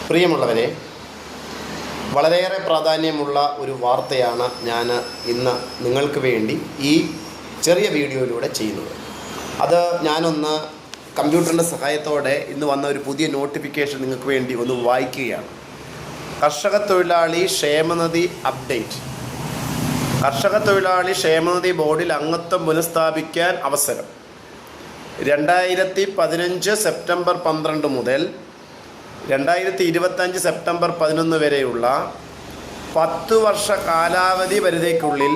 പ്രിയമുള്ളവരെ, വളരെയേറെ പ്രാധാന്യമുള്ള ഒരു വാർത്തയാണ് ഞാൻ ഇന്ന് നിങ്ങൾക്ക് വേണ്ടി ഈ ചെറിയ വീഡിയോയിലൂടെ ചെയ്യുന്നത്. അത് ഞാനൊന്ന് കമ്പ്യൂട്ടറിൻ്റെ സഹായത്തോടെ ഇന്ന് വന്ന ഒരു പുതിയ നോട്ടിഫിക്കേഷൻ നിങ്ങൾക്ക് വേണ്ടി ഒന്ന് വായിക്കുകയാണ്. കർഷക തൊഴിലാളി ക്ഷേമനിധി അപ്ഡേറ്റ്. കർഷക തൊഴിലാളി ക്ഷേമനിധി ബോർഡിൽ അംഗത്വം പുനഃസ്ഥാപിക്കാൻ അവസരം. 2015 സെപ്റ്റംബർ 12 മുതൽ 2025 സെപ്റ്റംബർ 11 വരെയുള്ള 10 വർഷ കാലാവധി പരിധിക്കുള്ളിൽ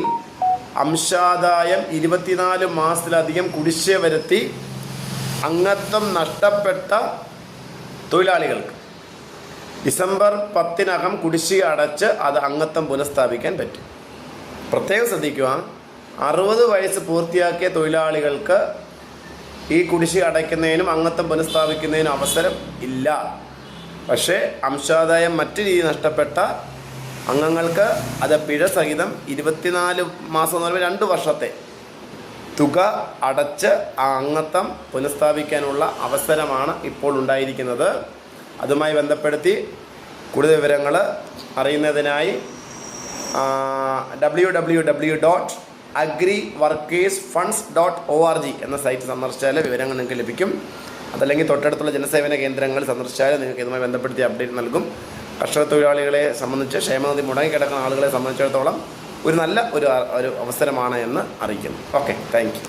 അംശാദായം 24 മാസത്തിലധികം കുടിശ്ശിക വരുത്തി അംഗത്വം നഷ്ടപ്പെട്ട തൊഴിലാളികൾക്ക് ഡിസംബർ 10-നകം കുടിശ്ശിക അടച്ച് അത് അംഗത്വം പുനഃസ്ഥാപിക്കാൻ പറ്റും. പ്രത്യേകം ശ്രദ്ധിക്കുക, 60 വയസ്സ് പൂർത്തിയാക്കിയ തൊഴിലാളികൾക്ക് ഈ കുടിശ്ശിക അടയ്ക്കുന്നതിനും അംഗത്വം പുനഃസ്ഥാപിക്കുന്നതിനും അവസരം ഇല്ല. പക്ഷേ അംശാദായം മറ്റു രീതി നഷ്ടപ്പെട്ട അംഗങ്ങൾക്ക് അത് പിഴ സഹിതം 24 മാസം എന്ന് പറയുമ്പോൾ 2 വർഷത്തെ തുക അടച്ച് ആ അംഗത്വം പുനഃസ്ഥാപിക്കാനുള്ള അവസരമാണ് ഇപ്പോൾ ഉണ്ടായിരിക്കുന്നത്. അതുമായി ബന്ധപ്പെടുത്തി കൂടുതൽ വിവരങ്ങൾ അറിയുന്നതിനായി www.agriworkersfunds.org എന്ന സൈറ്റ് സന്ദർശിച്ചാൽ വിവരങ്ങൾ നിങ്ങൾക്ക് ലഭിക്കും. അതല്ലെങ്കിൽ തൊട്ടടുത്തുള്ള ജനസേവന കേന്ദ്രങ്ങൾ സന്ദർശിച്ചാൽ നിങ്ങൾക്ക് ഇതുമായി ബന്ധപ്പെടുത്തി അപ്ഡേറ്റ് നൽകും. കർഷക തൊഴിലാളികളെ സംബന്ധിച്ച് ക്ഷേമനിധി മുടങ്ങിക്കിടക്കുന്ന ആളുകളെ സംബന്ധിച്ചിടത്തോളം ഒരു നല്ല ഒരു അവസരമാണ് എന്ന് അറിയിക്കുന്നു. Okay, thank you.